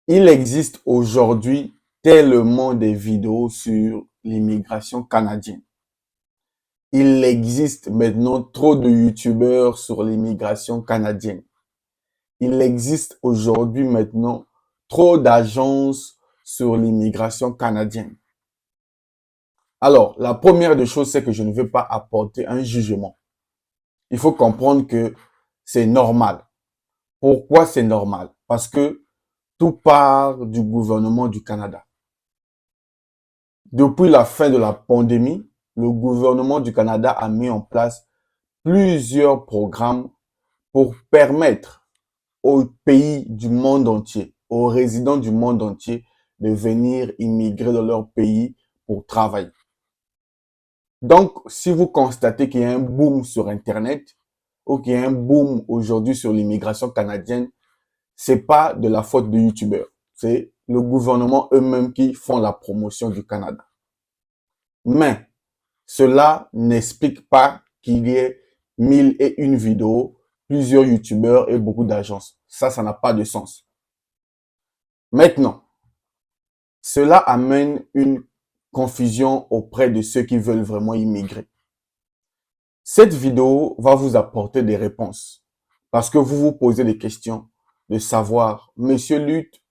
Il existe aujourd'hui tellement de vidéos sur l'immigration canadienne. Il existe maintenant trop de youtubeurs sur l'immigration canadienne. Il existe aujourd'hui maintenant trop d'agences sur l'immigration canadienne. Alors, la première des choses, c'est que je ne veux pas apporter un jugement. Il faut comprendre que c'est normal. Pourquoi c'est normal? Parce que tout part du gouvernement du Canada. Depuis la fin de la pandémie, le gouvernement du Canada a mis en place plusieurs programmes pour permettre aux pays du monde entier, aux résidents du monde entier, de venir immigrer dans leur pays pour travailler. Donc, si vous constatez qu'il y a un boom sur Internet ou qu'il y a un boom aujourd'hui sur l'immigration canadienne, c'est pas de la faute de YouTubeurs. C'est le gouvernement eux-mêmes qui font la promotion du Canada. Mais cela n'explique pas qu'il y ait 1001 vidéos, plusieurs YouTubeurs et beaucoup d'agences. Ça n'a pas de sens. Maintenant, cela amène une confusion auprès de ceux qui veulent vraiment immigrer. Cette vidéo va vous apporter des réponses parce que vous vous posez des questions de savoir, Monsieur Lutte,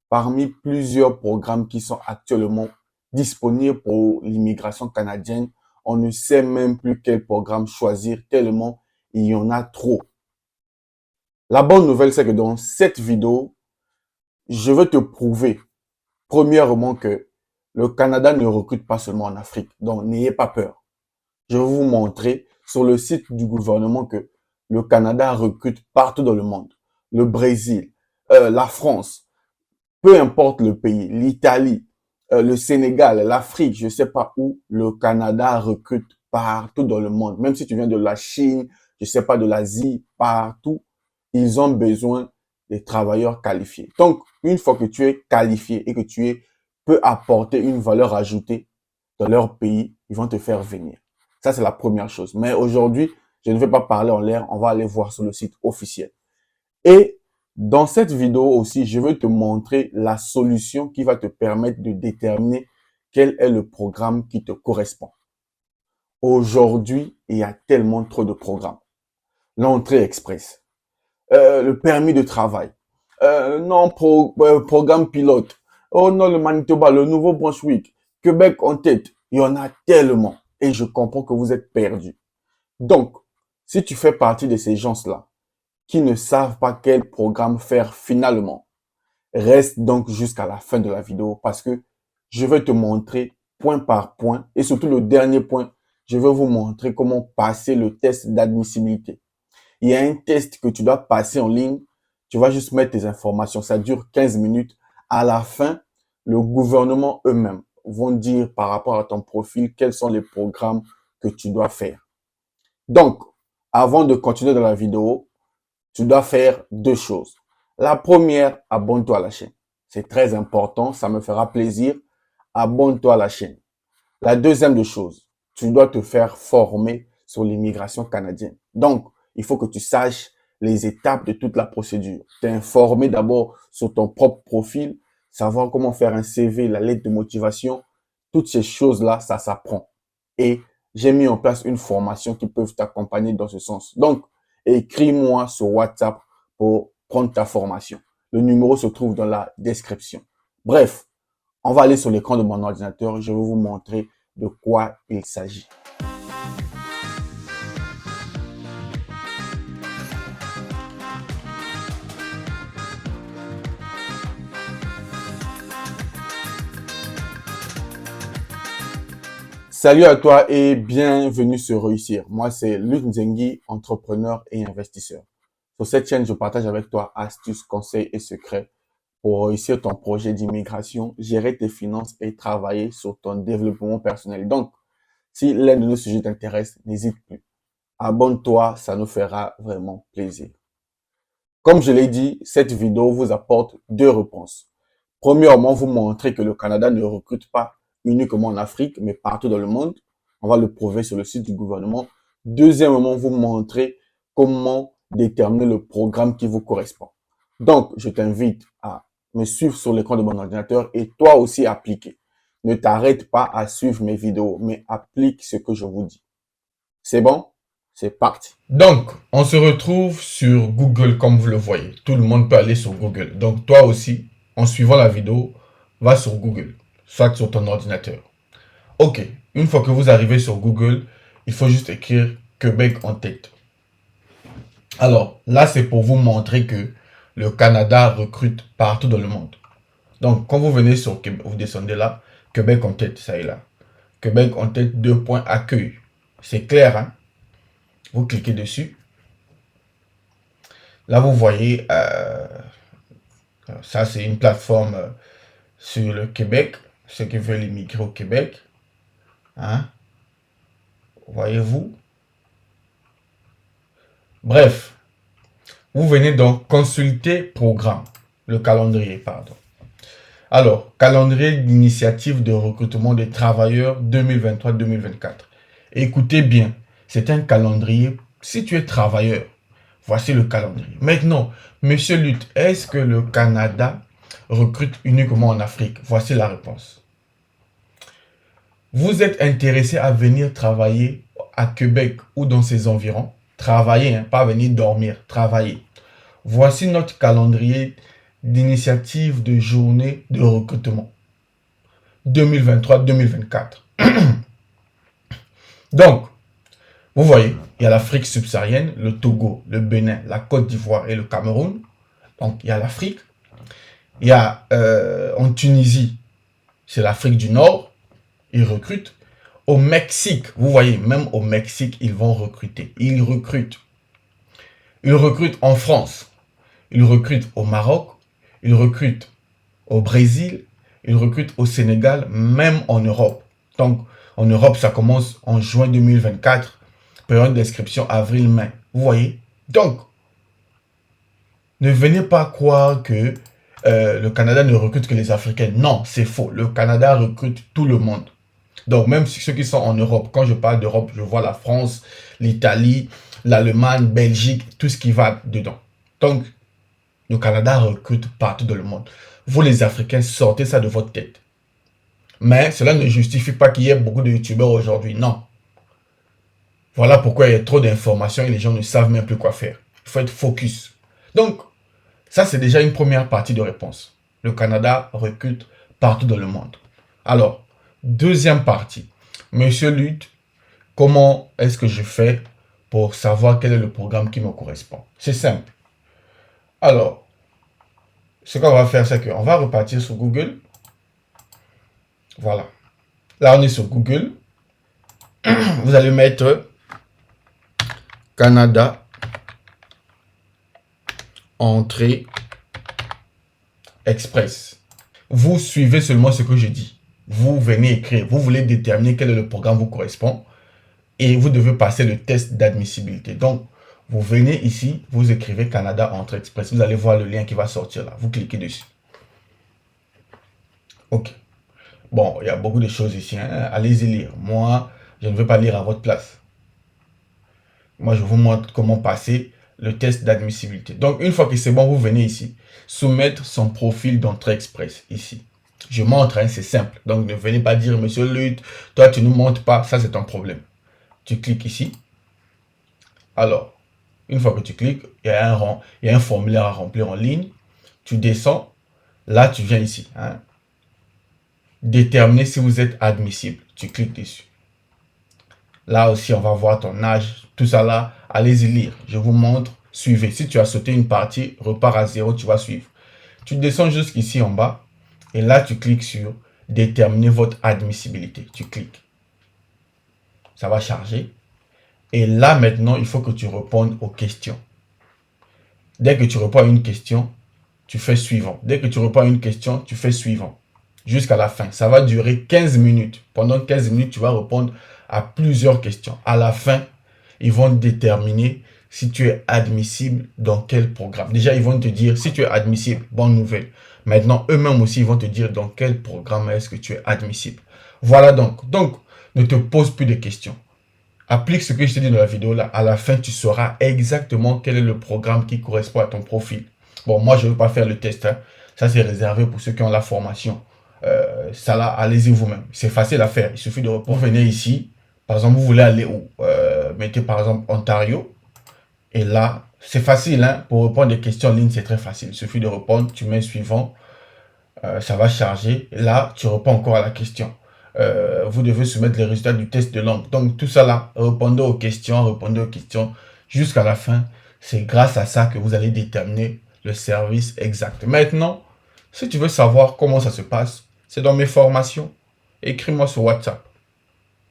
parmi plusieurs programmes qui sont actuellement disponibles pour l'immigration canadienne, on ne sait même plus quel programme choisir tellement il y en a trop. La bonne nouvelle, c'est que dans cette vidéo, je veux te prouver, premièrement, que le Canada ne recrute pas seulement en Afrique. Donc, n'ayez pas peur. Je vais vous montrer sur le site du gouvernement que le Canada recrute partout dans le monde. Le Brésil, la France, peu importe le pays, l'Italie, le Sénégal, l'Afrique, je ne sais pas où, le Canada recrute partout dans le monde. Même si tu viens de la Chine, je ne sais pas, de l'Asie, partout, ils ont besoin des travailleurs qualifiés. Donc, une fois que tu es qualifié et que peux apporter une valeur ajoutée dans leur pays, ils vont te faire venir. Ça, c'est la première chose. Mais aujourd'hui, je ne vais pas parler en l'air, on va aller voir sur le site officiel. Et dans cette vidéo aussi, je vais te montrer la solution qui va te permettre de déterminer quel est le programme qui te correspond. Aujourd'hui, il y a tellement trop de programmes. L'entrée express, le permis de travail, programme pilote, oh non, le Manitoba, le Nouveau-Brunswick, Québec en tête. Il y en a tellement. Et je comprends que vous êtes perdus. Donc, si tu fais partie de ces gens-là, qui ne savent pas quel programme faire finalement, reste donc jusqu'à la fin de la vidéo parce que je vais te montrer point par point et surtout le dernier point, je vais vous montrer comment passer le test d'admissibilité. Il y a un test que tu dois passer en ligne. Tu vas juste mettre tes informations. Ça dure 15 minutes. À la fin, le gouvernement eux-mêmes vont dire par rapport à ton profil quels sont les programmes que tu dois faire. Donc, avant de continuer dans la vidéo, tu dois faire deux choses. La première, abonne-toi à la chaîne. C'est très important, ça me fera plaisir. Abonne-toi à la chaîne. La deuxième des choses, tu dois te faire former sur l'immigration canadienne. Donc, il faut que tu saches les étapes de toute la procédure. T'informer d'abord sur ton propre profil, savoir comment faire un CV, la lettre de motivation. Toutes ces choses-là, ça s'apprend. Et j'ai mis en place une formation qui peut t'accompagner dans ce sens. Donc, écris-moi sur WhatsApp pour prendre ta formation. Le numéro se trouve dans la description. Bref, on va aller sur l'écran de mon ordinateur. Je vais vous montrer de quoi il s'agit. Salut à toi et bienvenue sur Réussir. Moi, c'est Luc Nzengi, entrepreneur et investisseur. Sur cette chaîne, je partage avec toi astuces, conseils et secrets pour réussir ton projet d'immigration, gérer tes finances et travailler sur ton développement personnel. Donc, si l'un de nos sujets t'intéresse, n'hésite plus. Abonne-toi, ça nous fera vraiment plaisir. Comme je l'ai dit, cette vidéo vous apporte deux réponses. Premièrement, vous montrer que le Canada ne recrute pas uniquement en Afrique, mais partout dans le monde. On va le prouver sur le site du gouvernement. Deuxièmement, vous montrer comment déterminer le programme qui vous correspond. Donc, je t'invite à me suivre sur l'écran de mon ordinateur et toi aussi appliquer. Ne t'arrête pas à suivre mes vidéos, mais applique ce que je vous dis. C'est bon? C'est parti. Donc, on se retrouve sur Google comme vous le voyez. Tout le monde peut aller sur Google. Donc, toi aussi, en suivant la vidéo, va sur Google, soit sur ton ordinateur. Ok, une fois que vous arrivez sur Google, il faut juste écrire Québec en tête. Alors, là, c'est pour vous montrer que le Canada recrute partout dans le monde. Donc, quand vous venez sur Québec, vous descendez là, Québec en tête, ça est là. Québec en tête, 2 points accueil. C'est clair, hein? Vous cliquez dessus. Là, vous voyez, ça, c'est une plateforme sur le Québec, ceux qui veulent immigrer au Québec. Hein? Voyez-vous? Bref, vous venez donc consulter programme, le calendrier, pardon. Alors, calendrier d'initiative de recrutement des travailleurs 2023-2024. Écoutez bien, c'est un calendrier, si tu es travailleur, voici le calendrier. Maintenant, Monsieur Lutte, est-ce que le Canada recrute uniquement en Afrique? Voici la réponse. Vous êtes intéressé à venir travailler à Québec ou dans ses environs? Travailler, hein, pas venir dormir, travailler. Voici notre calendrier d'initiative de journée de recrutement 2023-2024. Donc, vous voyez, il y a l'Afrique subsaharienne, le Togo, le Bénin, la Côte d'Ivoire et le Cameroun. Donc, il y a l'Afrique. Il y a en Tunisie, c'est l'Afrique du Nord. Ils recrutent. Au Mexique, vous voyez, même au Mexique, ils vont recruter. Ils recrutent. Ils recrutent en France. Ils recrutent au Maroc. Ils recrutent au Brésil. Ils recrutent au Sénégal, même en Europe. Donc, en Europe, ça commence en juin 2024. Période d'inscription avril-mai. Vous voyez? Donc, ne venez pas croire que le Canada ne recrute que les Africains. Non, c'est faux. Le Canada recrute tout le monde. Donc, même ceux qui sont en Europe, quand je parle d'Europe, je vois la France, l'Italie, l'Allemagne, Belgique, tout ce qui va dedans. Donc, le Canada recrute partout dans le monde. Vous, les Africains, sortez ça de votre tête. Mais cela ne justifie pas qu'il y ait beaucoup de youtubeurs aujourd'hui. Non. Voilà pourquoi il y a trop d'informations et les gens ne savent même plus quoi faire. Il faut être focus. Donc, ça, c'est déjà une première partie de réponse. Le Canada recrute partout dans le monde. Alors, deuxième partie. Monsieur Lutte, comment est-ce que je fais pour savoir quel est le programme qui me correspond? C'est simple. Alors, ce qu'on va faire, c'est qu'on va repartir sur Google. Voilà. Là, on est sur Google. Vous allez mettre Canada entrée express. Vous suivez seulement ce que je dis. Vous venez écrire. Vous voulez déterminer quel est le programme vous correspond. Et vous devez passer le test d'admissibilité. Donc, vous venez ici, vous écrivez Canada entrée express. Vous allez voir le lien qui va sortir là. Vous cliquez dessus. Ok. Bon, il y a beaucoup de choses ici. Hein. Allez-y lire. Moi, je ne veux pas lire à votre place. Moi, je vous montre comment passer le test d'admissibilité. Donc, une fois que c'est bon, vous venez ici. Soumettre son profil d'entrée express. Ici. Je montre, hein, c'est simple. Donc, ne venez pas dire, monsieur Lutte, toi, tu ne nous montres pas. Ça, c'est ton problème. Tu cliques ici. Alors, une fois que tu cliques, il y a un formulaire à remplir en ligne. Tu descends. Là, tu viens ici. Hein. Déterminer si vous êtes admissible. Tu cliques dessus. Là aussi, on va voir ton âge. Tout ça là, allez-y lire. Je vous montre. Suivez. Si tu as sauté une partie, repars à 0, tu vas suivre. Tu descends jusqu'ici en bas. Et là, tu cliques sur déterminer votre admissibilité. Tu cliques. Ça va charger. Et là, maintenant, il faut que tu répondes aux questions. Dès que tu réponds à une question, tu fais suivant. Dès que tu réponds à une question, tu fais suivant. Jusqu'à la fin. Ça va durer 15 minutes. Pendant 15 minutes, tu vas répondre à plusieurs questions. À la fin, ils vont déterminer si tu es admissible dans quel programme. Déjà, ils vont te dire si tu es admissible. Bonne nouvelle. Maintenant, eux-mêmes aussi, ils vont te dire dans quel programme est-ce que tu es admissible. Voilà donc. Donc, ne te pose plus de questions. Applique ce que je t'ai dit dans la vidéo là. À la fin, tu sauras exactement quel est le programme qui correspond à ton profil. Bon, moi, je ne veux pas faire le test. Hein. Ça, c'est réservé pour ceux qui ont la formation. Ça là, allez-y vous-même. C'est facile à faire. Il suffit de répondre. Vous venez ici. Par exemple, vous voulez aller où? Mettez par exemple Ontario. Et là, c'est facile, hein. Pour répondre des questions en ligne, c'est très facile. Il suffit de répondre. Tu mets suivant. Ça va charger. Et là, tu réponds encore à la question. Vous devez soumettre les résultats du test de langue. Donc, tout ça là, répondez aux questions, jusqu'à la fin. C'est grâce à ça que vous allez déterminer le service exact. Maintenant, si tu veux savoir comment ça se passe, c'est dans mes formations. Écris-moi sur WhatsApp.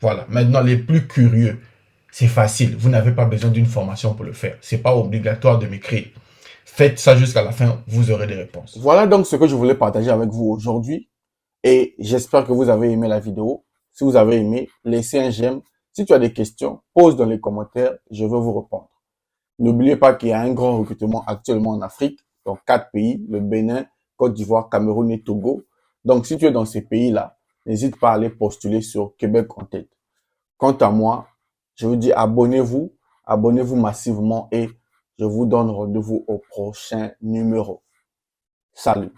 Voilà. Maintenant, les plus curieux, c'est facile. Vous n'avez pas besoin d'une formation pour le faire. C'est pas obligatoire de m'écrire. Faites ça jusqu'à la fin, vous aurez des réponses. Voilà donc ce que je voulais partager avec vous aujourd'hui. Et j'espère que vous avez aimé la vidéo. Si vous avez aimé, laissez un j'aime. Si tu as des questions, pose dans les commentaires, je vais vous répondre. N'oubliez pas qu'il y a un grand recrutement actuellement en Afrique, dans 4 pays, le Bénin, Côte d'Ivoire, Cameroun et Togo. Donc, si tu es dans ces pays-là, n'hésite pas à aller postuler sur Québec en tête. Quant à moi, je vous dis abonnez-vous massivement et je vous donne rendez-vous au prochain numéro. Salut!